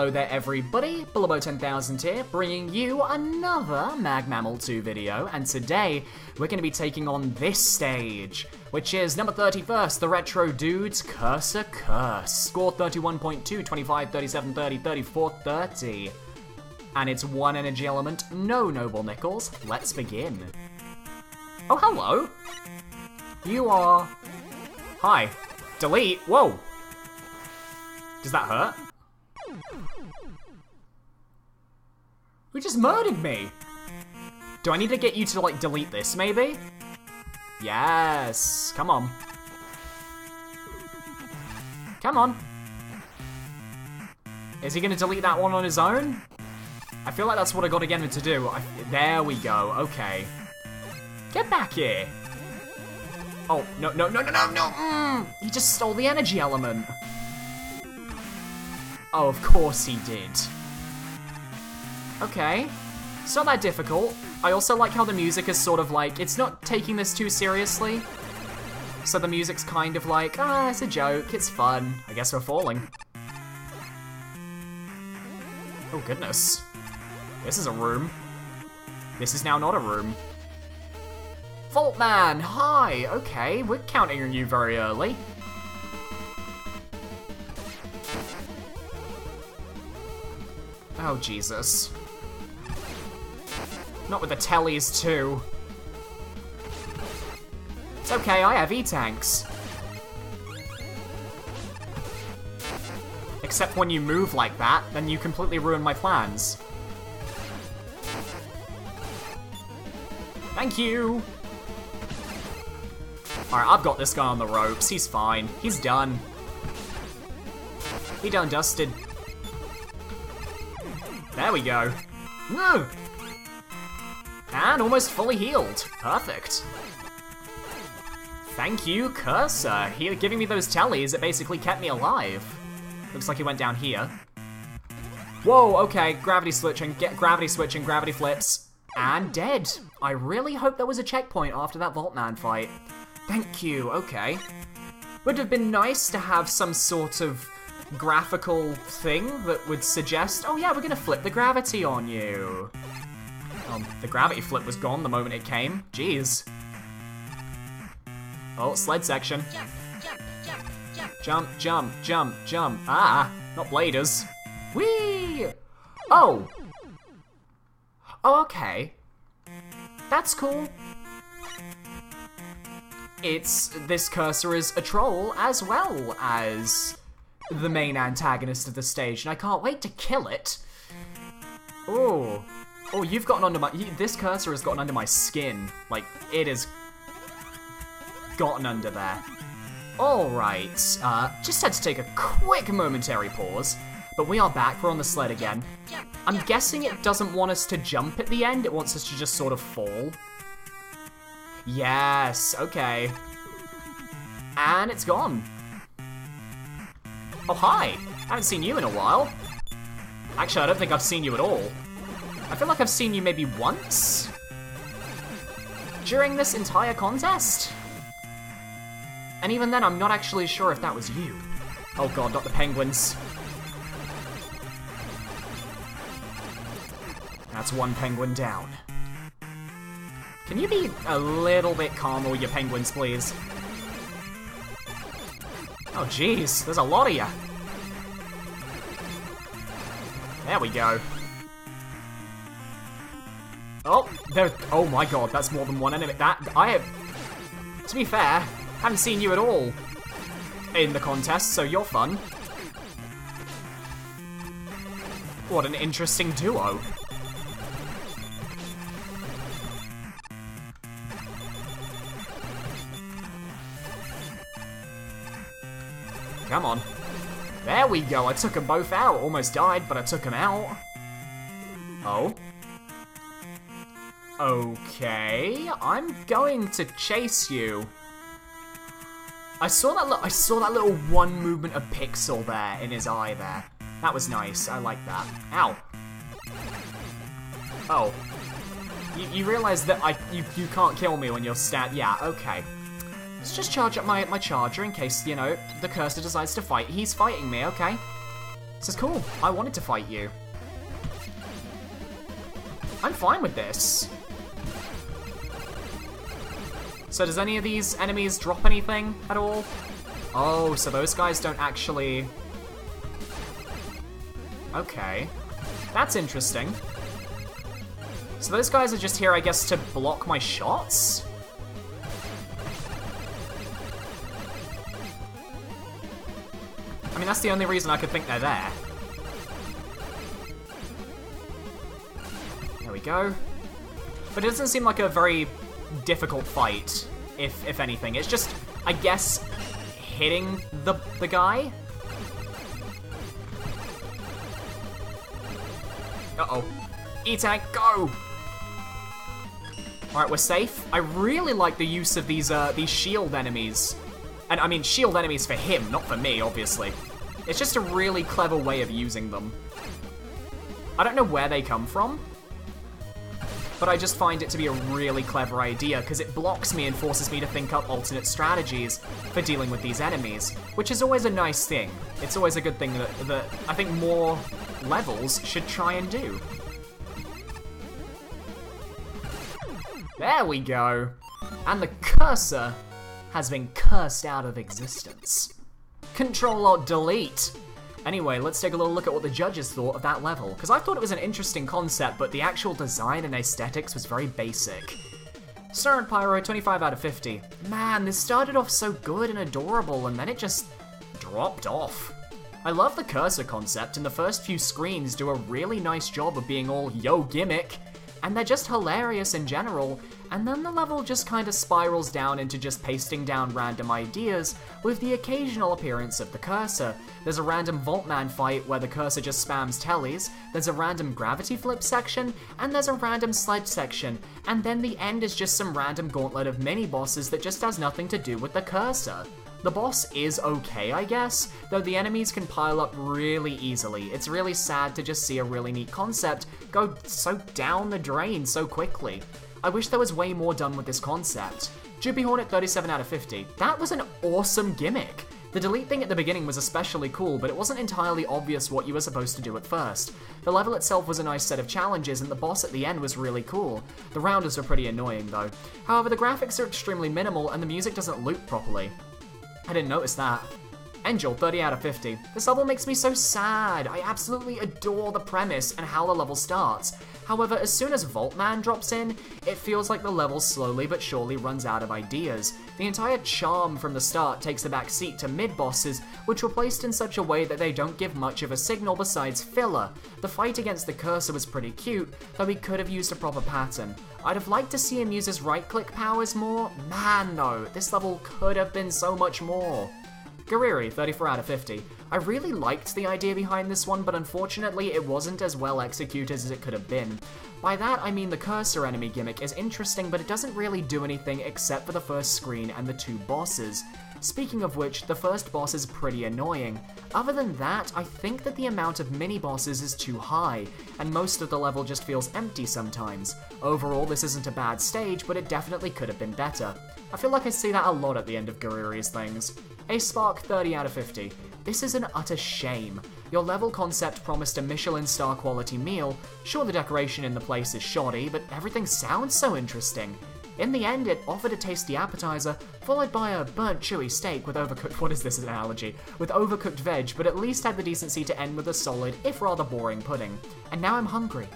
Hello there everybody, Bulabo10,000 here, bringing you another Mag Mammal 2 video, and today we're going to be taking on this stage, which is number 31st, the Retro Dudes Cursor Curse. Score 31.2, 25, 37, 30, 34, 30. And it's one energy element, no noble nickels. Let's begin. Oh, hello. You are... Hi. Delete. Whoa. Does that hurt? Who just murdered me? Do I need to get you to, like, delete this, maybe? Yes. Come on. Come on. Is he gonna delete that one on his own? I feel like that's what I gotta get him to do. There we go. Okay. Get back here. Oh, no, no, no, no, no, no. He just stole the energy element. Oh, of course he did. Okay. It's not that difficult. I also like how the music is sort of like, it's not taking this too seriously. So the music's kind of like, ah, it's a joke, it's fun. I guess we're falling. Oh, goodness. This is a room. This is now not a room. Vaultman, hi! Okay, we're counting on you very early. Oh, Jesus. Not with the tellies, too. It's okay, I have E-tanks. Except when you move like that, then you completely ruin my plans. Thank you! Alright, I've got this guy on the ropes. He's fine. He's done. He done dusted. There we go. No! And almost fully healed. Perfect. Thank you, Cursor. Giving me those tellies, it basically kept me alive. Looks like he went down here. Whoa, okay. Gravity switching, gravity flips. And dead. I really hope there was a checkpoint after that Vaultman fight. Thank you, okay. Would have been nice to have some sort of graphical thing that would suggest, oh yeah, we're gonna flip the gravity on you. The gravity flip was gone the moment it came. Jeez. Oh, sled section. Jump, jump, jump, jump. Ah, not bladers. Whee! Oh. Oh, okay. That's cool. This cursor is a troll as well as the main antagonist of the stage, and I can't wait to kill it. Oh. Oh, you've gotten under my... This cursor has gotten under my skin. Like, it has gotten under there. Alright, just had to take a quick momentary pause, but we are back, we're on the sled again. I'm guessing it doesn't want us to jump at the end, it wants us to just sort of fall. Yes, okay. And it's gone. Oh, hi! I haven't seen you in a while. Actually, I don't think I've seen you at all. I feel like I've seen you maybe once? During this entire contest? And even then, I'm not actually sure if that was you. Oh god, not the penguins. That's one penguin down. Can you be a little bit calmer with your penguins, please? Oh jeez, there's a lot of you. There we go. Oh, there. Oh my god, that's more than one enemy. To be fair, haven't seen you at all in the contest, so you're fun. What an interesting duo. Come on. There we go, I took them both out. Almost died, but I took them out. Oh. Okay, I'm going to chase you. I saw that little one movement of pixel there in his eye there. That was nice. I like that. Ow. Oh. You realize that you can't kill me when you're yeah, okay. Let's just charge up my charger in case, you know, the cursor decides to fight. He's fighting me, okay? This is cool. I wanted to fight you. I'm fine with this. So does any of these enemies drop anything at all? Oh, so those guys don't actually... Okay. That's interesting. So those guys are just here, I guess, to block my shots? I mean, that's the only reason I could think they're there. There we go. But it doesn't seem like a very difficult fight, if anything. It's just, I guess, hitting the guy? Uh-oh. E-Tank, go! Alright, we're safe. I really like the use of these shield enemies. And I mean, shield enemies for him, not for me, obviously. It's just a really clever way of using them. I don't know where they come from, but I just find it to be a really clever idea, because it blocks me and forces me to think up alternate strategies for dealing with these enemies, which is always a nice thing. It's always a good thing that I think more levels should try and do. There we go. And the cursor has been cursed out of existence. Control-Alt-Delete. Anyway, let's take a little look at what the judges thought of that level, because I thought it was an interesting concept, but the actual design and aesthetics was very basic. Star and Pyro, 25 out of 50. Man, this started off so good and adorable, and then it just dropped off. I love the cursor concept, and the first few screens do a really nice job of being all yo gimmick, and they're just hilarious in general, and then the level just kind of spirals down into just pasting down random ideas with the occasional appearance of the cursor. There's a random Vaultman fight where the cursor just spams tellies, there's a random gravity flip section, and there's a random sledge section, and then the end is just some random gauntlet of mini-bosses that just has nothing to do with the cursor. The boss is okay, I guess, though the enemies can pile up really easily. It's really sad to just see a really neat concept go so down the drain so quickly. I wish there was way more done with this concept. Droopy Hornet, 37 out of 50. That was an awesome gimmick. The delete thing at the beginning was especially cool, but it wasn't entirely obvious what you were supposed to do at first. The level itself was a nice set of challenges, and the boss at the end was really cool. The rounders were pretty annoying, though. However, the graphics are extremely minimal, and the music doesn't loop properly. I didn't notice that. Angel, 30 out of 50. This level makes me so sad. I absolutely adore the premise and how the level starts. However, as soon as Vaultman drops in, it feels like the level slowly but surely runs out of ideas. The entire charm from the start takes a back seat to mid-bosses, which were placed in such a way that they don't give much of a signal besides filler. The fight against the cursor was pretty cute, though he could have used a proper pattern. I'd have liked to see him use his right-click powers more. Man, though, this level could have been so much more. Gariri, 34 out of 50. I really liked the idea behind this one, but unfortunately it wasn't as well executed as it could have been. By that I mean the cursor enemy gimmick is interesting, but it doesn't really do anything except for the first screen and the two bosses. Speaking of which, the first boss is pretty annoying. Other than that, I think that the amount of mini-bosses is too high, and most of the level just feels empty sometimes. Overall, this isn't a bad stage, but it definitely could have been better. I feel like I see that a lot at the end of Gariri's things. Ace Spark, 30 out of 50. This is an utter shame. Your level concept promised a Michelin star quality meal. Sure, the decoration in the place is shoddy, but everything sounds so interesting. In the end, it offered a tasty appetizer, followed by a burnt chewy steak with overcooked— what is this analogy? With overcooked veg, but at least had the decency to end with a solid, if rather boring, pudding. And now I'm hungry.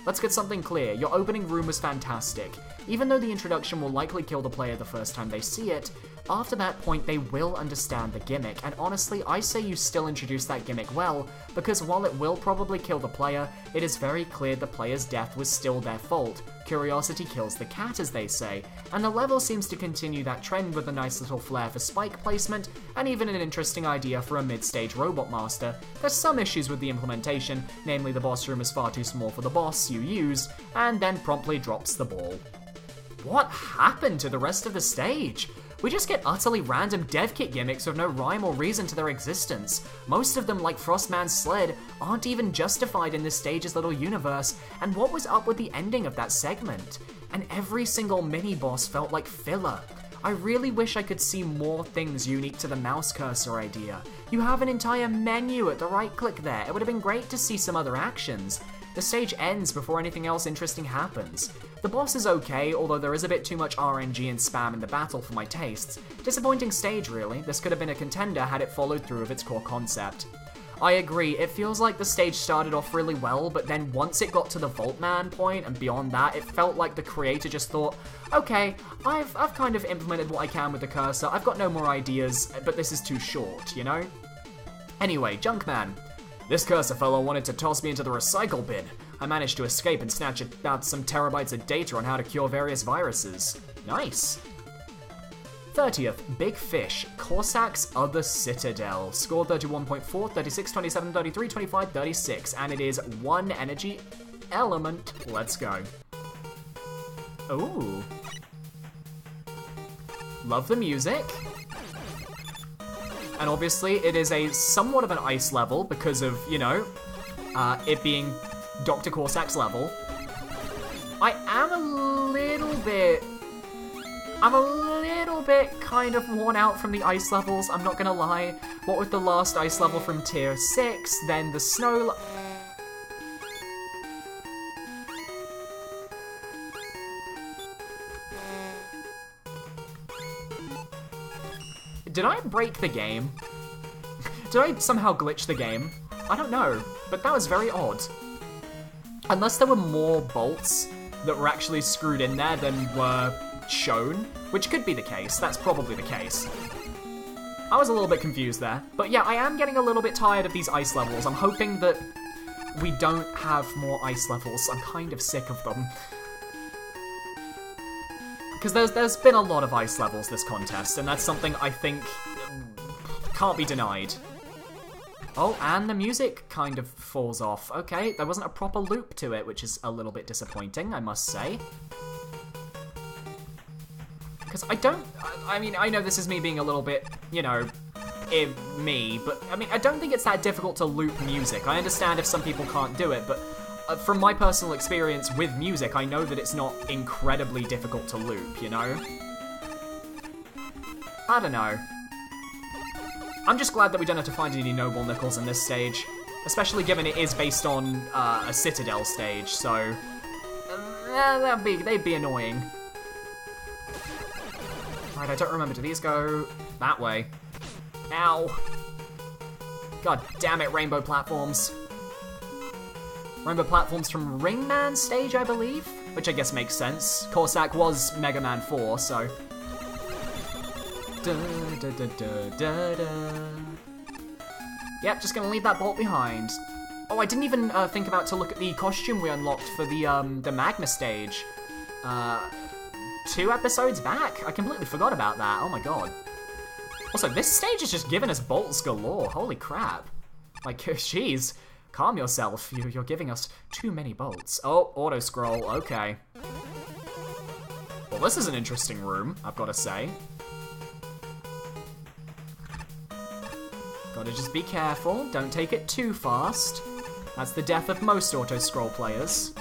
Let's get something clear, your opening room was fantastic. Even though the introduction will likely kill the player the first time they see it, after that point they will understand the gimmick, and honestly I say you still introduce that gimmick well, because while it will probably kill the player, it is very clear the player's death was still their fault. Curiosity kills the cat, as they say, and the level seems to continue that trend with a nice little flair for spike placement, and even an interesting idea for a mid-stage robot master. There's some issues with the implementation, namely the boss room is far too small for the boss you use, and then promptly drops the ball. What happened to the rest of the stage? We just get utterly random dev kit gimmicks with no rhyme or reason to their existence. Most of them, like Frostman's sled, aren't even justified in this stage's little universe, and what was up with the ending of that segment? And every single mini-boss felt like filler. I really wish I could see more things unique to the mouse cursor idea. You have an entire menu at the right click there. It would have been great to see some other actions. The stage ends before anything else interesting happens. The boss is okay, although there is a bit too much RNG and spam in the battle for my tastes. Disappointing stage, really. This could have been a contender had it followed through with its core concept. I agree, it feels like the stage started off really well, but then once it got to the Vaultman point and beyond that, it felt like the creator just thought, okay, I've kind of implemented what I can with the cursor, I've got no more ideas, but this is too short, you know? Anyway, Junkman. This cursor fellow wanted to toss me into the recycle bin. I managed to escape and snatch about some terabytes of data on how to cure various viruses. Nice. 30th, Big Fish, Corsac's Other Citadel. Score 31.4, 36, 27, 33, 25, 36, and it is 1 energy element. Let's go. Ooh. Love the music. And obviously it is a somewhat of an ice level because of, you know, it being Dr. Corsac's level. I am a little bit kind of worn out from the ice levels, I'm not gonna lie. What with the last ice level from tier 6, then the snow Did I break the game? Did I somehow glitch the game? I don't know, but that was very odd. Unless there were more bolts that were actually screwed in there than were shown, which could be the case, that's probably the case. I was a little bit confused there, but yeah, I am getting a little bit tired of these ice levels. I'm hoping that we don't have more ice levels. I'm kind of sick of them. Because there's been a lot of ice levels this contest, and that's something I think can't be denied. Oh, and the music kind of falls off. Okay, there wasn't a proper loop to it, which is a little bit disappointing, I must say. Because I mean, I know this is me being a little bit, you know, me, but I mean, I don't think it's that difficult to loop music. I understand if some people can't do it, but from my personal experience with music, I know that it's not incredibly difficult to loop, you know? I don't know. I'm just glad that we don't have to find any noble nickels in this stage, especially given it is based on a Citadel stage, so they'd be annoying. Right, I don't remember. Do these go that way? Ow. God damn it, rainbow platforms. Rainbow platforms from Ringman stage, I believe? Which I guess makes sense. Corsac was Mega Man 4, so... Yep, just gonna leave that bolt behind. Oh, I didn't even think about to look at the costume we unlocked for the Magma stage. 2 episodes back? I completely forgot about that. Oh my god. Also, this stage is just giving us bolts galore. Holy crap. Like, jeez. Calm yourself. You're giving us too many bolts. Oh, auto-scroll. Okay. Well, this is an interesting room, I've got to say. Gotta just be careful. Don't take it too fast. That's the death of most auto-scroll players.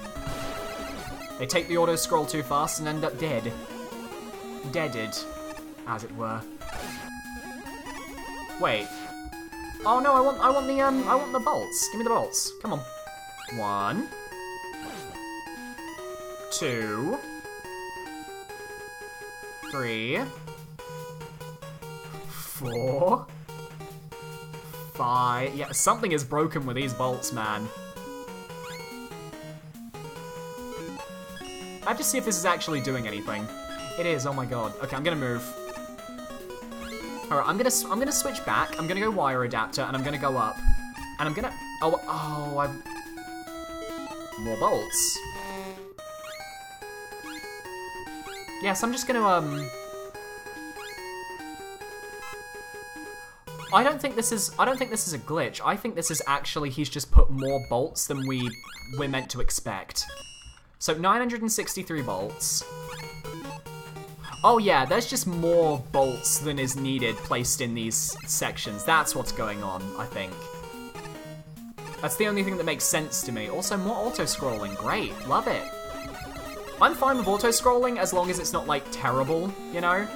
They take the auto-scroll too fast and end up dead. Deaded, as it were. Wait. Oh no, I want the bolts. Give me the bolts. Come on. 1, 2, 3, 4, 5. Yeah, something is broken with these bolts, man. I have to see if this is actually doing anything. It is, oh my god. Okay, I'm gonna move. Alright, I'm gonna switch back. I'm gonna go wire adapter, and I'm gonna go up. And I'm gonna... more bolts. Yes, I'm just gonna, I don't think this is a glitch. I think this is actually, he's just put more bolts than we're meant to expect. So 963 bolts. Oh yeah, there's just more bolts than is needed placed in these sections. That's what's going on, I think. That's the only thing that makes sense to me. Also, more auto-scrolling. Great, love it. I'm fine with auto-scrolling as long as it's not, like, terrible, you know?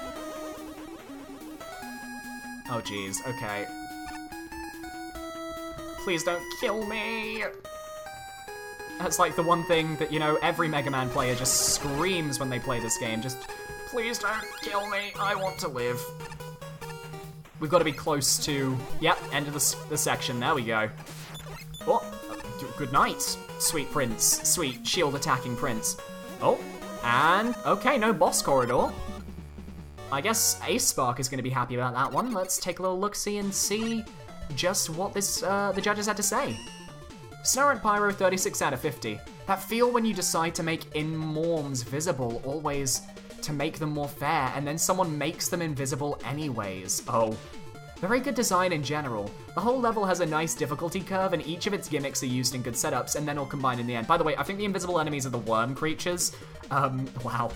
Oh, jeez. Okay. Please don't kill me. That's like the one thing that, you know, every Mega Man player just screams when they play this game. Just, please don't kill me. I want to live. We've got to be close to... Yep, end of the section. There we go. Oh, good night, sweet prince. Sweet shield-attacking prince. Oh, and... Okay, no boss corridor. I guess Ace Spark is going to be happy about that one. Let's take a little look-see and see just what the judges had to say. Snow and Pyro, 36 out of 50. That feel when you decide to make in-morms visible, always to make them more fair, and then someone makes them invisible anyways. Oh. Very good design in general. The whole level has a nice difficulty curve, and each of its gimmicks are used in good setups, and then all combined in the end. By the way, I think the invisible enemies are the worm creatures. Wow.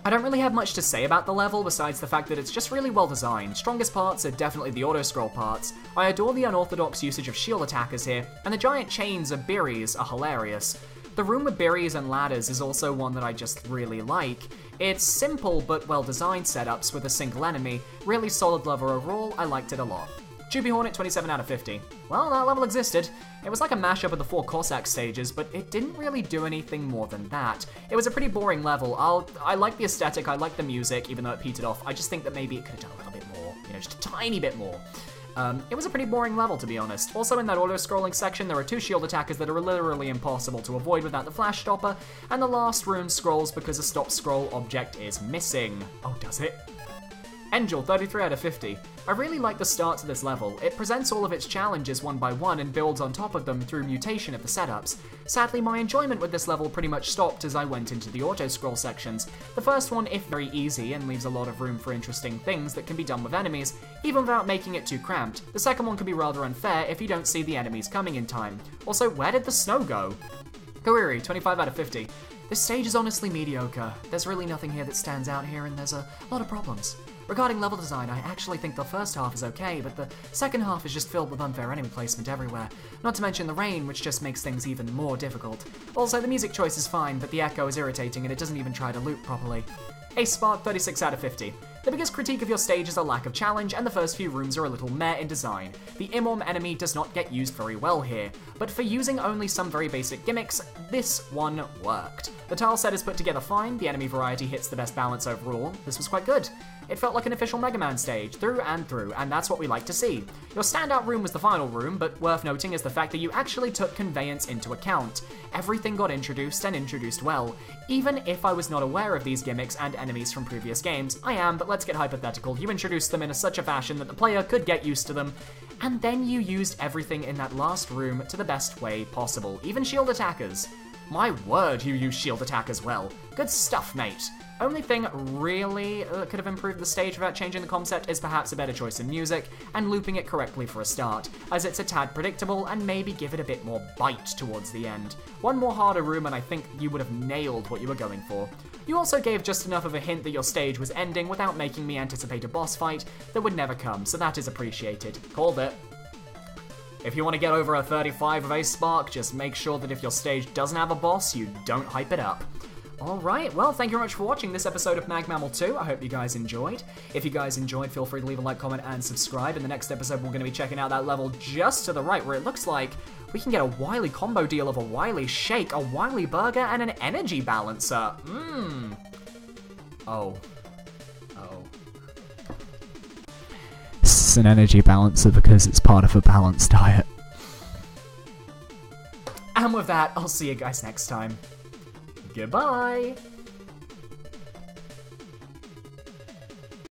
I don't really have much to say about the level besides the fact that it's just really well designed. Strongest parts are definitely the auto-scroll parts. I adore the unorthodox usage of shield attackers here, and the giant chains of berries are hilarious. The room with berries and ladders is also one that I just really like. It's simple but well-designed setups with a single enemy. Really solid level overall, I liked it a lot. Juby Hornet, 27 out of 50. Well, that level existed. It was like a mashup of the 4 Cossack stages, but it didn't really do anything more than that. It was a pretty boring level. I like the aesthetic, I like the music, even though it petered off. I just think that maybe it could have done a little bit more, you know, just a tiny bit more. It was a pretty boring level, to be honest. Also, in that auto-scrolling section, there are 2 shield attackers that are literally impossible to avoid without the flash stopper, and the last room scrolls because a stop scroll object is missing. Oh, does it? Angel, 33 out of 50. I really like the start to this level. It presents all of its challenges one by one and builds on top of them through mutation of the setups. Sadly, my enjoyment with this level pretty much stopped as I went into the auto-scroll sections. The first one, if very easy, and leaves a lot of room for interesting things that can be done with enemies, even without making it too cramped. The second one can be rather unfair if you don't see the enemies coming in time. Also, where did the snow go? Koiri, 25 out of 50. This stage is honestly mediocre. There's really nothing here that stands out here, and there's a lot of problems. Regarding level design, I actually think the first half is okay, but the second half is just filled with unfair enemy placement everywhere. Not to mention the rain, which just makes things even more difficult. Also, the music choice is fine, but the echo is irritating and it doesn't even try to loop properly. Ace Spark, 36 out of 50. The biggest critique of your stage is a lack of challenge, and the first few rooms are a little meh in design. The Imorm enemy does not get used very well here, but for using only some very basic gimmicks, this one worked. The tile set is put together fine, the enemy variety hits the best balance overall. This was quite good. It felt like an official Mega Man stage, through, and that's what we like to see. Your standout room was the final room, but worth noting is the fact that you actually took conveyance into account. Everything got introduced, and introduced well. Even if I was not aware of these gimmicks and enemies from previous games, I am, but let's get hypothetical. You introduced them in such a fashion that the player could get used to them, and then you used everything in that last room to the best way possible, even shield attackers. My word, you use shield attackers well. Good stuff, mate. Only thing really that could have improved the stage without changing the concept is perhaps a better choice in music, and looping it correctly for a start, as it's a tad predictable, and maybe give it a bit more bite towards the end. One more harder room and I think you would have nailed what you were going for. You also gave just enough of a hint that your stage was ending without making me anticipate a boss fight that would never come, so that is appreciated. Called it. If you want to get over a 35 of Ace Spark, just make sure that if your stage doesn't have a boss, you don't hype it up. Alright, well, thank you very much for watching this episode of Mag Mammal 2. I hope you guys enjoyed. If you guys enjoyed, feel free to leave a like, comment, and subscribe. In the next episode, we're going to be checking out that level just to the right, where it looks like we can get a wily combo deal of a wily shake, a wily burger, and an energy balancer. Oh. This is an energy balancer because it's part of a balanced diet. And with that, I'll see you guys next time. Goodbye!